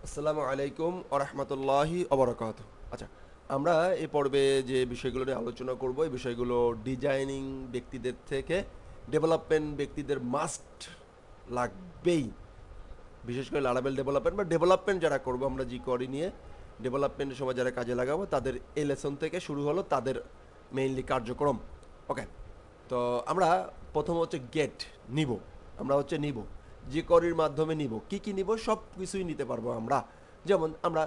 আসসালামু আলাইকুম ওরহমতুল্লাহি ওবরাকাত। আচ্ছা, আমরা এই পর্বে যে বিষয়গুলো নিয়ে আলোচনা করব, এই বিষয়গুলো ডিজাইনিং ব্যক্তিদের থেকে ডেভেলপমেন্ট ব্যক্তিদের মাস্ট লাগবেই। বিশেষ করে লারাবেল ডেভেলপমেন্ট বা ডেভেলপমেন্ট যারা করবো আমরা jQuery নিয়ে ডেভেলপমেন্টের সময় যারা কাজে লাগাবো তাদের এই লেসন থেকে শুরু হলো তাদের মেইনলি কার্যক্রম। ওকে, তো আমরা প্রথম হচ্ছে গেট নিব। আমরা হচ্ছে নিব jQueryর মাধ্যমে নিব কি কি নিব, সব কিছুই নিতে পারবো আমরা। যেমন আমরা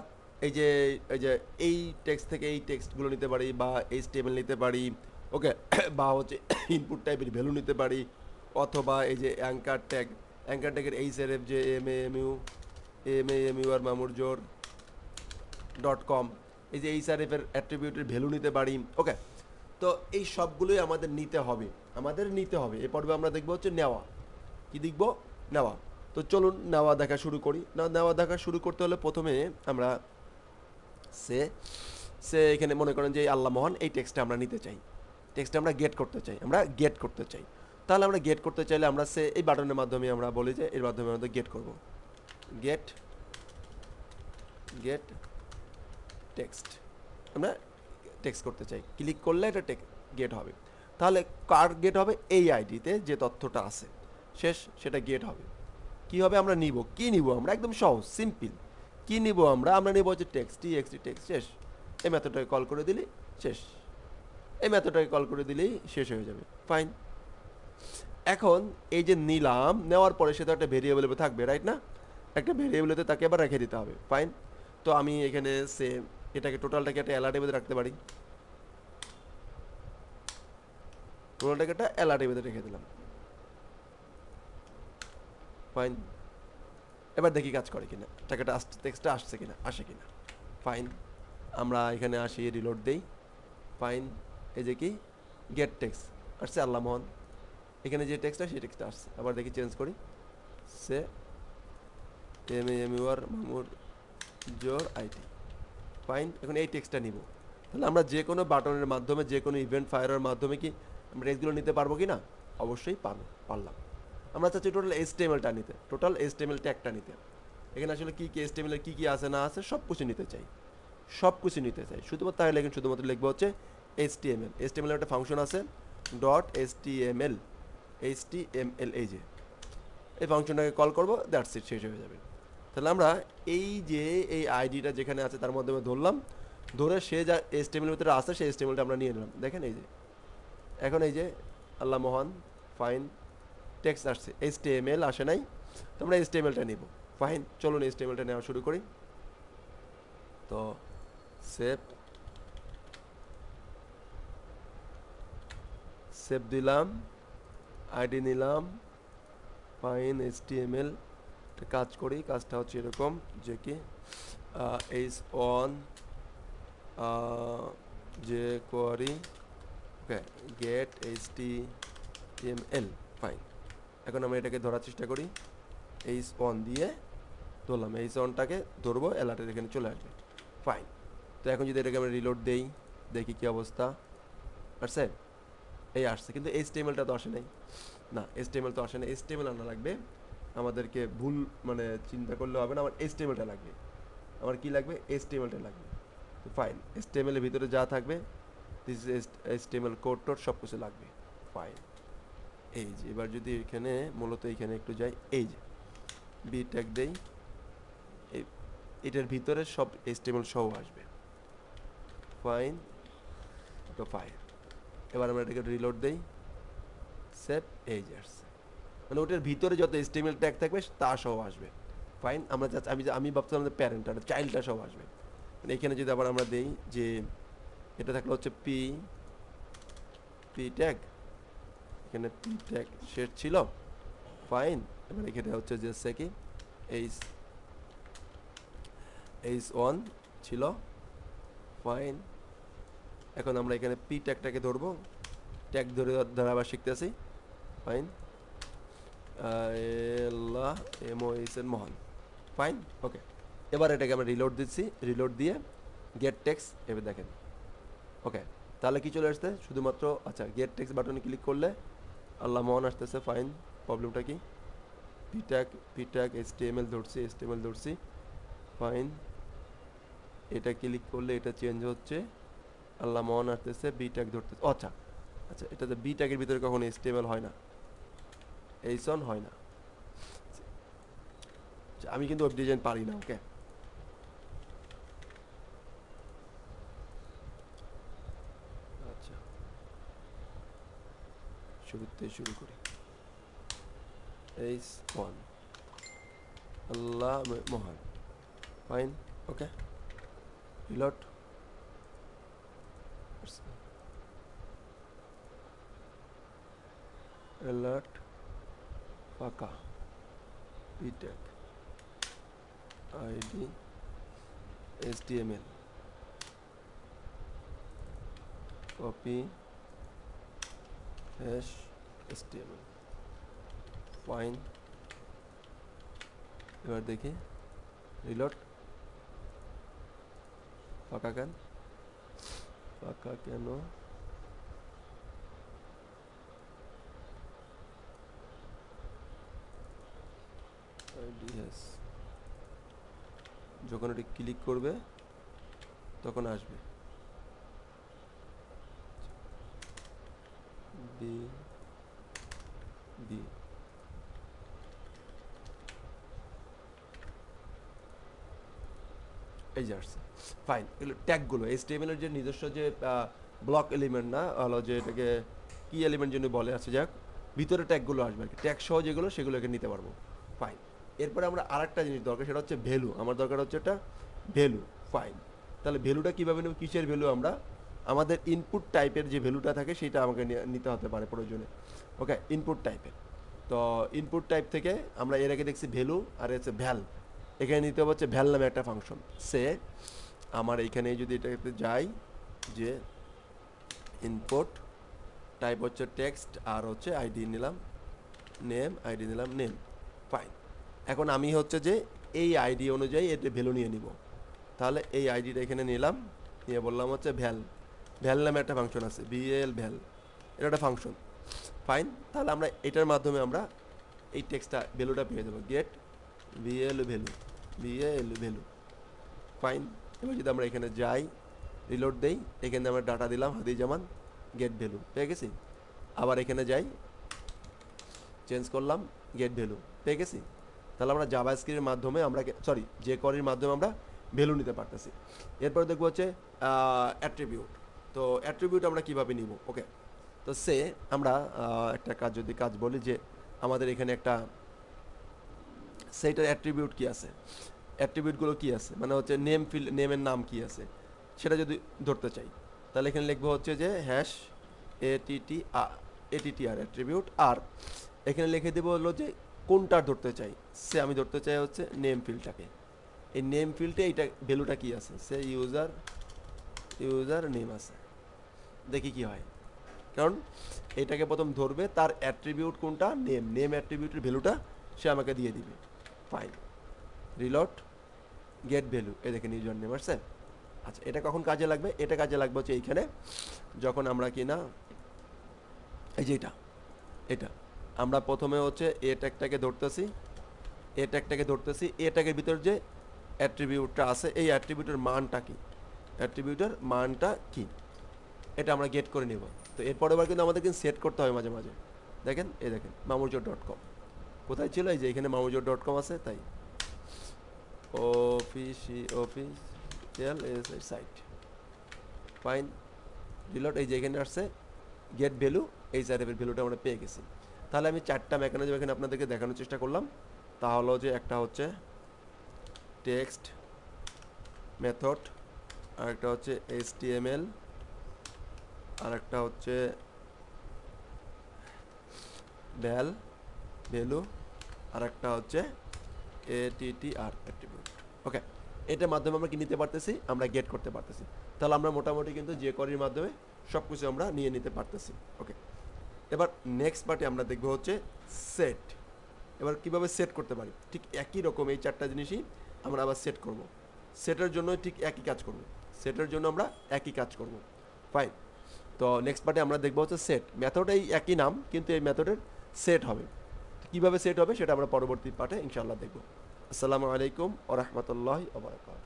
এই যে এই যে এই টেক্সট থেকে এই টেক্সটগুলো নিতে পারি, বা HTML নিতে পারি। ওকে, বা হচ্ছে ইনপুট টাইপের ভ্যালু নিতে পারি, অথবা এই যে অ্যাঙ্কার ট্যাগের এইচআরএফ যে M A M U R মামুর জোর .com, এই যে এইচআরএফের অ্যাট্রিবিউটের ভ্যালু নিতে পারি। ওকে, তো এই সবগুলোই আমাদের নিতে হবে। এ পর্বে আমরা দেখবো হচ্ছে নেওয়া। কি দেখবো? নেওয়া। তো চলুন নেওয়া দেখা শুরু করি। নেওয়া দেখা শুরু করতে হলে প্রথমে আমরা সে সে এখানে মনে করেন যে এই আল্লাহ মহান এই টেক্সটটা আমরা নিতে চাই, টেক্সটটা আমরা গেট করতে চাই। তাহলে আমরা গেট করতে চাইলে আমরা সে এই বাটনের মাধ্যমে আমরা বলি যে এর মাধ্যমে আমরা গেট করব। গেট গেট টেক্সট, আমরা টেক্সট করতে চাই, ক্লিক করলে এটা গেট হবে। তাহলে কার গেট হবে? এই আইডিতে যে তথ্যটা আছে শেষ সেটা গেট হবে। কি হবে? আমরা নিব। কি নিব? আমরা একদম সহজ সিম্পল। কি নিব? আমরা নিব হচ্ছে টেক্সট, টিএক্সটি টেক্সট শেষ। এই মেথডটাকে কল করে দিলেই শেষ। এই মেথডটাকে কল করে দিলেই শেষ হয়ে যাবে। ফাইন। এখন এই যে নিলাম, নেওয়ার পরে সে তো একটা ভেরিয়েবল থাকবে, রাইট না? একটা ভেরিয়েবলেতে তাকে আবার রেখে দিতে হবে। ফাইন। তো আমি এখানে সেম এটাকে টোটালটাকে একটা অ্যালার্টের মধ্যে রাখতে পারি। টোটালটাকে একটা অ্যালার্টের মধ্যে রেখে দিলাম। ফাইন। এবার দেখি কাজ করে কিনা, টাকাটা আসছে, টেক্সটটা আসছে কিনা, আসে কিনা। ফাইন। আমরা এখানে আসি, রিলোড দেই। ফাইন। এই যে কি গেট টেক্সট আসছে আল্লাহ মোহন, এখানে যে টেক্সটটা সেই টেক্সটটা আসছে। আবার দেখি চেঞ্জ করি। সে এম ইউ আর মামুর জোর আইটি। ফাইন। এখন এই টেক্সটটা নিব। তাহলে আমরা যে কোনো বাটনের মাধ্যমে, যে কোনো ইভেন্ট ফায়ারের মাধ্যমে কি আমরা টেক্সটগুলো নিতে পারবো কি না? অবশ্যই পারলাম। আমরা চাচ্ছি টোটাল HTML-টা নিতে, টোটাল HTML ট্যাগটা নিতে। এখানে আসলে কী কী HTML কী কী আছে না আছে সব কিছু নিতে চাই, শুধুমাত্র তাহলে এখানে শুধুমাত্র লিখবো হচ্ছে HTML একটা ফাংশন আছে .html এই যে এই ফাংশনটাকে কল করবো, দ্যাটস ইট, শেষ হয়ে যাবে। তাহলে আমরা এই যে এই আইডিটা যেখানে আছে তার মাধ্যমে ধরলাম, ধরে সে যা HTML ভিতরে আছে সেই HTML-টা আমরা নিয়ে নিলাম। দেখেন এই যে এখন এই যে আল্লাহ মহান, ফাইন, টেক্সট আসছে, HTML আসে নাই, তো আমরা HTML-টা নিব। ফাইন, চলুন HTML-টা নেওয়া শুরু করি। তো সেভ সেভ দিলাম, আইডি নিলাম। ফাইন, HTML কাজ করি। কাজটা হচ্ছে এরকম যে কি এইচ অন যে কোয়ারি, ওকে, গেট HTML। ফাইন। এখন আমরা এটাকে ধরার চেষ্টা করি। এইচ অন দিয়ে ধরলাম, এইচ অনটাকে ধরবো, অ্যালার্টের এখানে চলে আসবে। ফাইন। তো এখন যদি এটাকে আমরা রিলোড দেই, দেখি কি অবস্থা। আসছে? এই আসছে, কিন্তু HTML-টা তো আসে নাই। না, HTML তো আসে না। HTML আনা লাগবে আমাদেরকে। ভুল মানে চিন্তা করলে হবে না, আমার HTML-টা লাগবে। আমার কি লাগবে? HTML-টা লাগবে। তো ফাইন, HTML-এর ভিতরে যা থাকবে, this is HTML code towed সব কিছু লাগবে। ফাইন। এই যে এবার যদি এখানে মূলত এইখানে একটু যাই, এই যে বি ট্যাগ দেই, এই এটার ভিতরে সব HTML সহ আসবে। ফাইন। তো ফাইন। এবার আমরা এটাকে রিলোড দেই, সেভ, এই যে আসছে। মানে ওটার ভিতরে যত HTML ট্যাগ থাকবে তা সহ আসবে। ফাইন। আমরা আমি ভাবছিলাম যে প্যারেন্ট আর চাইল্ডটা সহ আসবে। মানে এখানে যদি আবার আমরা দেই যে এটা থাকলে হচ্ছে পি পি ট্যাগ, এখানে পি ট্যাগ শেষ ছিল। ফাইন। এবার এখানে হচ্ছে যে কি এইচ এইচ ওয়ান ছিল। ফাইন। এখন আমরা এখানে পি ট্যাগটাকে ধরবো, ট্যাগ ধরে আবার শিখতেছি। ফাইন। আল্লাহ MOH মোহন। ফাইন। ওকে, এবার এটাকে আমরা রিলোড দিচ্ছি, রিলোড দিয়ে গেট টেক্সট, এবার দেখেন। ওকে, তাহলে কি চলে আসছে? শুধুমাত্র আচ্ছা গেট টেক্সট বাটনে ক্লিক করলে আল্লাহ মোহন আসতেছে। ফাইন। প্রবলেমটা কি? পিট্যাগ HTML ধরছি, ফাইন, এটা ক্লিক করলে এটা চেঞ্জ হচ্ছে, আল্লাহ মন আসতেছে, বি ট্যাগ ধরতেছে। আচ্ছা আচ্ছা, এটাতে বি ট্যাগের ভিতরে কখনো স্টেবল হয় না, এইসন হয় না। আমি কিন্তু ওয়েব ডিজাইন পারি না। ওকে, আচ্ছা শুরুতে শুরু করি। এইস ওয়ান, আল্লাহ মহান, ফাইন, ওকে, রিলোড, অ্যালার্ট, ফাঁকা, B tag, ID, HTML, copy, hash, HTML, fine. এবার দেখি, রিলোড, ফাঁকা কেন, ফাঁকা কেন, আইডিএস, যখন এটি ক্লিক করবে তখন আসবে বি বি। এই যে আসছে, ফাইন। এগুলো ট্যাগগুলো HTML এর যে নিজস্ব যে ব্লক এলিমেন্ট, না হলো যে এটাকে কি এলিমেন্ট জন্য বলে, আছে যাক, ভিতরে ট্যাগগুলো আসবে আর কি, ট্যাগ সহ যেগুলো সেগুলোকে নিতে পারবো। ফাইন। এরপরে আমরা আরেকটা জিনিস দরকার, সেটা হচ্ছে ভ্যালু। আমার দরকার হচ্ছে একটা ভ্যালু। ফাইন, তাহলে ভ্যালুটা কীভাবে নেব, কিসের ভ্যালু, আমরা আমাদের ইনপুট টাইপের যে ভ্যালুটা থাকে সেটা আমাকে নিতে হতে পারে প্রয়োজনে। ওকে, ইনপুট টাইপের। তো ইনপুট টাইপ থেকে আমরা এর আগে দেখছি ভ্যালু, আর হচ্ছে ভ্যাল। এখানে নিতে হবে হচ্ছে ভ্যাল নামে একটা ফাংশন। সে আমার এইখানে যদি এটাতে যাই, যে ইনপুট টাইপ হচ্ছে টেক্সট, আর হচ্ছে আইডি নিলাম নেম, আইডি নিলাম নেম। ফাইন, এখন আমি হচ্ছে যে এই আইডি অনুযায়ী এতে ভ্যালু নিয়ে নিব। তাহলে এই আইডিটা এখানে নিলাম, নিয়ে বললাম হচ্ছে ভ্যাল, ভ্যাল নামে একটা ফাংশন আছে, ভিএল ভ্যাল, এটা একটা ফাংশন। ফাইন, তাহলে আমরা এটার মাধ্যমে আমরা এই টেক্সটটা ভ্যালুটা পেয়ে দেবো, get VL value, VL value. Fine, এবার যদি আমরা এখানে যাই, রিলোড দেই, এখানে আমরা ডাটা দিলাম হাদি জামান, গেট ভ্যালু পেয়ে গেছি। আবার এখানে যাই, চেঞ্জ করলাম, গেট ভ্যালু পেয়ে গেছি। তাহলে আমরা জাভাস্ক্রিপ্টের মাধ্যমে আমরা, সরি, jQueryর মাধ্যমে আমরা ভ্যালু নিতে পারতেছি। এরপর দেখবো হচ্ছে অ্যাট্রিবিউট। তো অ্যাট্রিবিউট আমরা কীভাবে নিব। ওকে, তো সে আমরা একটা কাজ বলি, যে আমাদের এখানে একটা সেইটার অ্যাট্রিবিউট কি আছে, অ্যাট্রিবিউটগুলো কি আছে, মানে হচ্ছে নেম ফিল্ড, নেমের নাম কি আছে সেটা যদি ধরতে চাই, তাহলে এখানে লিখবো হচ্ছে যে হ্যাশ ATTR অ্যাট্রিবিউট, আর এখানে লিখে দেবো হলো যে কোনটার ধরতে চাই। সে আমি ধরতে চাই হচ্ছে নেম ফিল্ডটাকে। এই নেম ফিল্ডে এইটা ভ্যালুটা কি আছে, সে ইউজার নেম আছে। দেখি কি হয়, কারণ এটাকে প্রথম ধরবে, তার অ্যাট্রিবিউট কোনটা, নেম, নেম অ্যাট্রিবিউটের ভ্যালুটা সে আমাকে দিয়ে দিবে। ফাইন, রিলোড, গেট ভ্যালু, এ দেখেন ইউজার নেম আসছে। আচ্ছা, এটা কখন কাজে লাগবে, এটা কাজে লাগবে হচ্ছে এইখানে, যখন আমরা কি না, এই যে এটা আমরা প্রথমে হচ্ছে এ ট্যাগটাকে ধরতেছি, এ ট্যাগের ভিতর যে অ্যাট্রিবিউটটা আছে, এই অ্যাট্রিবিউটের মানটা কি, অ্যাট্রিবিউটের মানটা কি, এটা আমরা গেট করে নেব। তো এরপরে আবার কিন্তু আমাদের কিন্তু সেট করতে হয় মাঝে মাঝে। দেখেন, এই দেখেন mamurjot.com কোথায় ছিল, এই যে এখানে mamurjot.com আছে, তাই অফিসিয়াল সাইট। ফাইন, রিলোড, এই যে এখানে আসছে গেট ভ্যালু, এই সাইটের ভ্যালুটা আমরা পেয়ে গেছি। তাহলে আমি চারটা মেকানিজম এখানে আপনাদেরকে দেখানোর চেষ্টা করলাম। তাহলে যে একটা হচ্ছে টেক্সট মেথড, আর একটা হচ্ছে HTML, আর একটা হচ্ছে ভ্যালু, আর একটা হচ্ছে ATTR অ্যাট্রিবিউট। ওকে, এটার মাধ্যমে আমরা কি নিতে পারতেছি, আমরা গেট করতে পারতেছি। তাহলে আমরা মোটামুটি কিন্তু jQueryর মাধ্যমে সব কিছু আমরা নিয়ে নিতে পারতেছি। ওকে, এবার নেক্সট পার্টে আমরা দেখবো হচ্ছে সেট। এবার কিভাবে সেট করতে পারি, ঠিক একই রকম এই চারটা জিনিসই আমরা আবার সেট করব। সেটের জন্য ঠিক একই কাজ করব, সেটের জন্য আমরা একই কাজ করব। ফাইন, তো নেক্সট পার্টে আমরা দেখবো হচ্ছে সেট। মেথড এই একই নাম, কিন্তু এই মেথডের সেট হবে, কীভাবে সেট হবে সেটা আমরা পরবর্তী পার্টে ইনশাআল্লাহ দেখব। আসসালামু আলাইকুম ওয়া রাহমাতুল্লাহি ওয়া বারাকাতুহু।